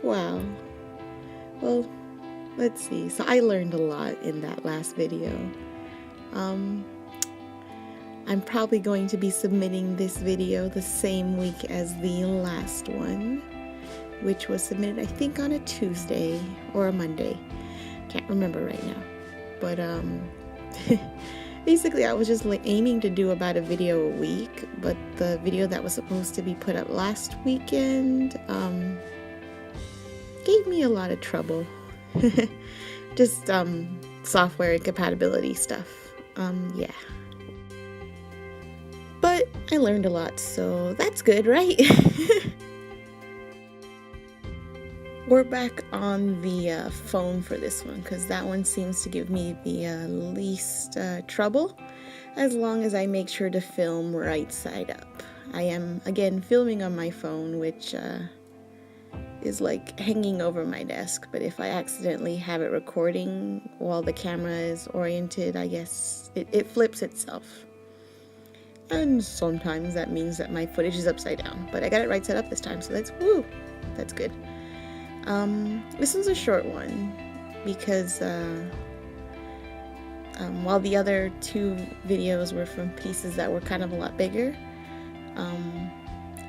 Wow. Well, let's see. So I learned a lot in that last video. I'm probably going to be submitting this video the same week as the last one, which was submitted I think on a Tuesday or a Monday. Can't remember right now. But basically I was just aiming to do about a video a week, but the video that was supposed to be put up last weekend gave me a lot of trouble. Just software incompatibility stuff. Yeah. But I learned a lot, so that's good, right? We're back on the phone for this one, because that one seems to give me the least trouble, as long as I make sure to film right side up. I am, again, filming on my phone, which is like hanging over my desk, but if I accidentally have it recording while the camera is oriented, I guess it flips itself. And sometimes that means that my footage is upside down, but I got it right side up this time, so that's good. This one's a short one because while the other two videos were from pieces that were kind of a lot bigger,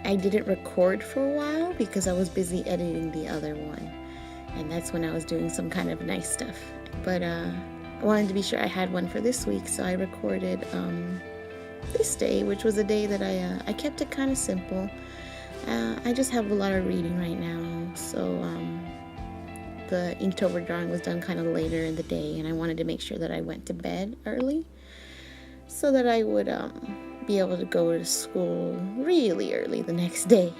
I didn't record for a while because I was busy editing the other one, and that's when I was doing some kind of nice stuff. But I wanted to be sure I had one for this week, so I recorded this day, which was a day that I kept it kind of simple. I just have a lot of reading right now, so the Inktober drawing was done kind of later in the day, and I wanted to make sure that I went to bed early so that I would be able to go to school really early the next day.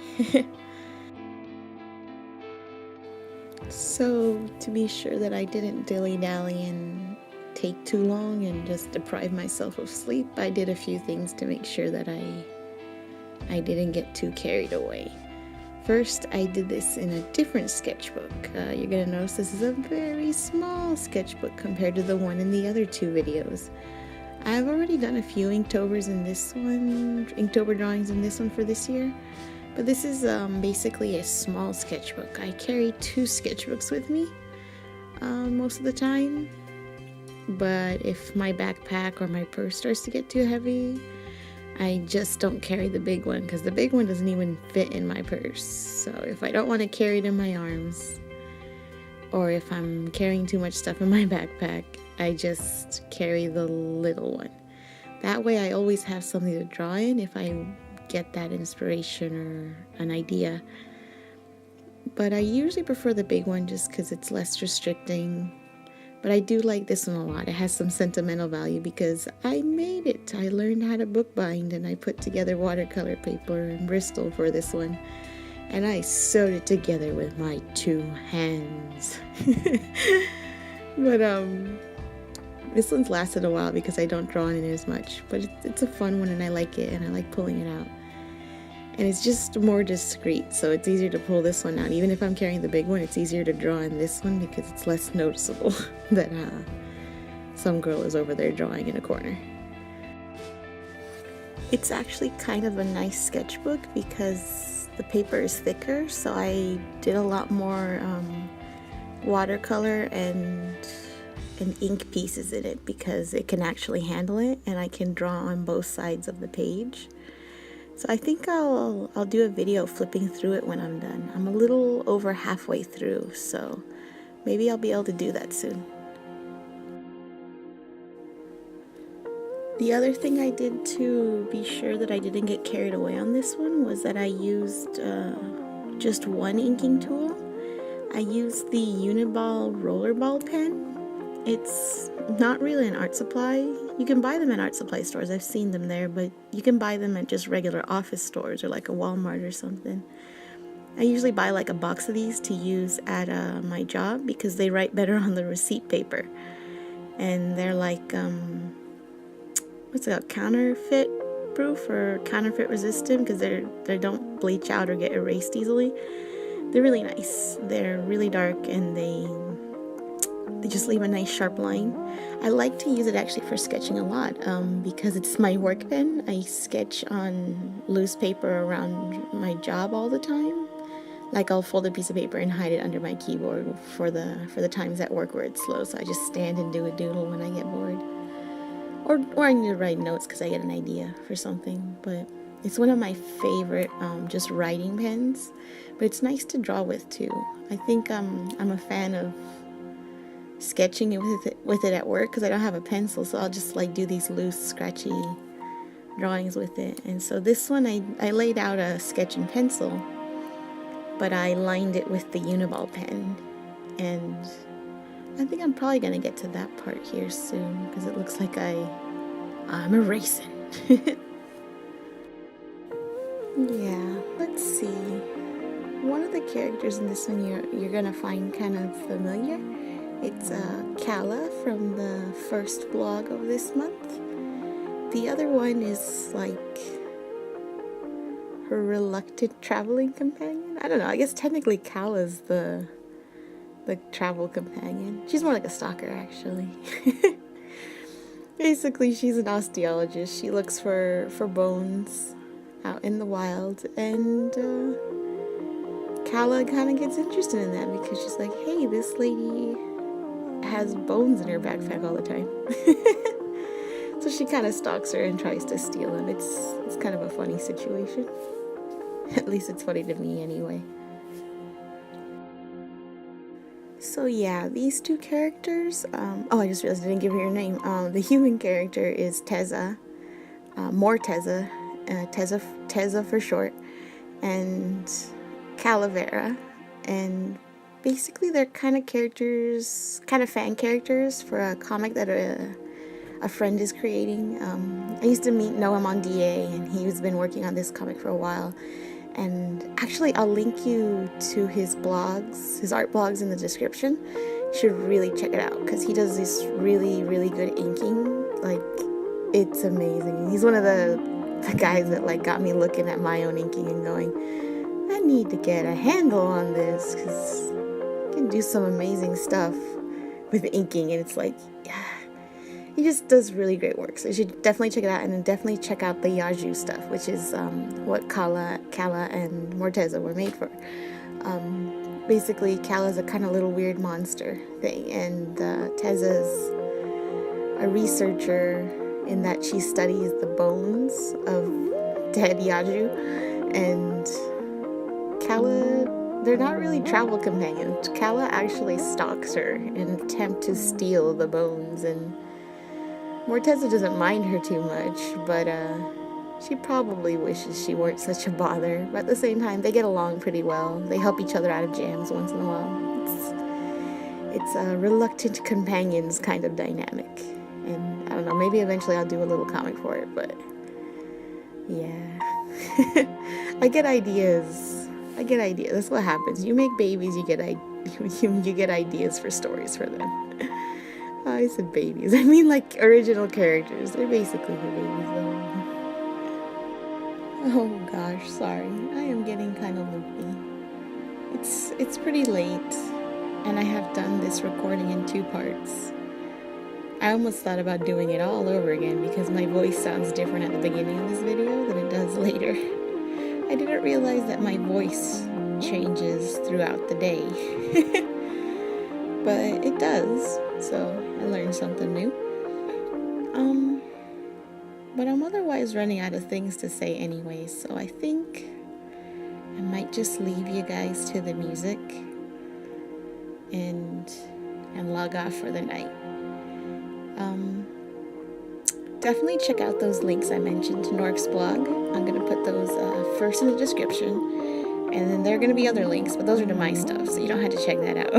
So to be sure that I didn't dilly-dally and take too long and just deprive myself of sleep, I did a few things to make sure that I didn't get too carried away. First, I did this in a different sketchbook. You're gonna notice this is a very small sketchbook compared to the one in the other two videos. I've already done a few Inktober drawings in this one for this year, but this is basically a small sketchbook. I carry two sketchbooks with me most of the time, but if my backpack or my purse starts to get too heavy, I just don't carry the big one, because the big one doesn't even fit in my purse. So if I don't want to carry it in my arms, or if I'm carrying too much stuff in my backpack, I just carry the little one. That way I always have something to draw in if I get that inspiration or an idea. But I usually prefer the big one just because it's less restricting. But I do like this one a lot. It has some sentimental value because I made it. I learned how to bookbind, and I put together watercolor paper and Bristol for this one. And I sewed it together with my two hands. But this one's lasted a while because I don't draw in it as much. But it's a fun one, and I like it, and I like pulling it out. And it's just more discreet, so it's easier to pull this one out. Even if I'm carrying the big one, it's easier to draw in this one because it's less noticeable that some girl is over there drawing in a corner. It's actually kind of a nice sketchbook because the paper is thicker, so I did a lot more watercolor and ink pieces in it because it can actually handle it, and I can draw on both sides of the page. So I think I'll do a video flipping through it when I'm done. I'm a little over halfway through, so maybe I'll be able to do that soon. The other thing I did to be sure that I didn't get carried away on this one was that I used just one inking tool. I used the Uniball rollerball pen. It's not really an art supply. You can buy them at art supply stores. I've seen them there, but you can buy them at just regular office stores or like a Walmart or something. I usually buy like a box of these to use at my job because they write better on the receipt paper. And they're like, what's it called, counterfeit proof or counterfeit resistant, because they don't bleach out or get erased easily. They're really nice. They're really dark, and they They just leave a nice sharp line. I like to use it actually for sketching a lot because it's my work pen. I sketch on loose paper around my job all the time. Like I'll fold a piece of paper and hide it under my keyboard for the times at work where it's slow. So I just stand and do a doodle when I get bored. Or I need to write notes because I get an idea for something. But it's one of my favorite just writing pens. But it's nice to draw with too. I think I'm a fan of sketching with it at work because I don't have a pencil, so I'll just like do these loose scratchy drawings with it. And so this one I laid out a sketch in pencil, but I lined it with the Uniball pen, and I think I'm probably gonna get to that part here soon because it looks like I'm erasing. Yeah, let's see. One of the characters in this one you're gonna find kind of familiar. It's Kala from the first blog of this month. The other one is like her reluctant traveling companion. I don't know, I guess technically Kala's the travel companion. She's more like a stalker actually. Basically, she's an osteologist. She looks for bones out in the wild, and Kala kind of gets interested in that because she's like, hey, this lady has bones in her backpack all the time. So she kind of stalks her and tries to steal them. It's kind of a funny situation. At least it's funny to me anyway. So yeah, these two characters, I just realized I didn't give her your name. The human character is Teza, Morteza, Teza for short, and Calavera, and basically they're kind of fan characters for a comic that a friend is creating. I used to know him on DA, and he's been working on this comic for a while. And actually, I'll link you to his blogs, his art blogs in the description. You should really check it out because he does this really, really good inking. Like, it's amazing. He's one of the guys that like got me looking at my own inking and going, I need to get a handle on this because you can do some amazing stuff with inking. And it's like, yeah, he just does really great work. So you should definitely check it out, and then definitely check out the Yaju stuff, which is what Kala and Morteza were made for. Basically, Kala's a kind of little weird monster thing, and Teza's a researcher in that she studies the bones of dead Yaju, and Kala, they're not really travel companions. Kala actually stalks her in an attempt to steal the bones, and Morteza doesn't mind her too much, but she probably wishes she weren't such a bother. But at the same time, they get along pretty well. They help each other out of jams once in a while. It's a reluctant companions kind of dynamic. And I don't know, maybe eventually I'll do a little comic for it, but yeah. I get ideas. That's what happens. You make babies, you get ideas for stories for them. I said babies. I mean like original characters. They're basically the babies though. Oh gosh, sorry. I am getting kind of loopy. It's pretty late, and I have done this recording in 2 parts. I almost thought about doing it all over again because my voice sounds different at the beginning of this video than it does later. I didn't realize that my voice changes throughout the day. But it does, so I learned something new. But I'm otherwise running out of things to say anyway, so I think I might just leave you guys to the music and log off for the night. Definitely check out those links I mentioned to Nork's blog. I'm going to put those first in the description, and then there are going to be other links, but those are to my stuff, so you don't have to check that out.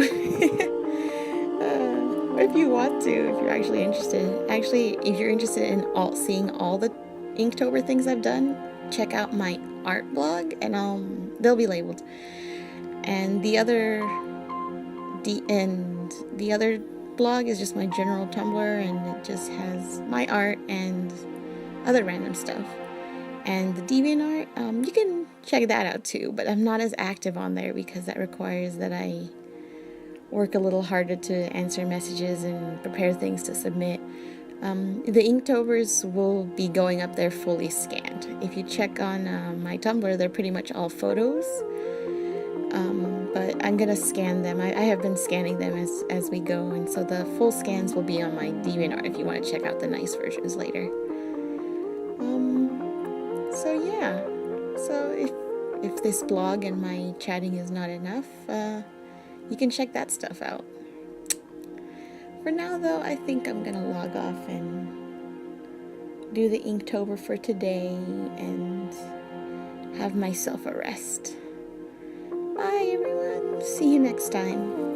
If you want to, if you're actually interested. Actually, if you're interested in seeing all the Inktober things I've done, check out my art blog, and they'll be labeled. And the other blog is just my general Tumblr, and it just has my art and other random stuff. And the DeviantArt, you can check that out too, but I'm not as active on there because that requires that I work a little harder to answer messages and prepare things to submit. The Inktobers will be going up there fully scanned. If you check on my Tumblr, they're pretty much all photos. But I'm gonna scan them. I have been scanning them as we go, and so the full scans will be on my DeviantArt if you want to check out the nice versions later. So yeah. So if this blog and my chatting is not enough, you can check that stuff out. For now, though, I think I'm gonna log off and do the Inktober for today and have myself a rest. Bye, everyone. See you next time.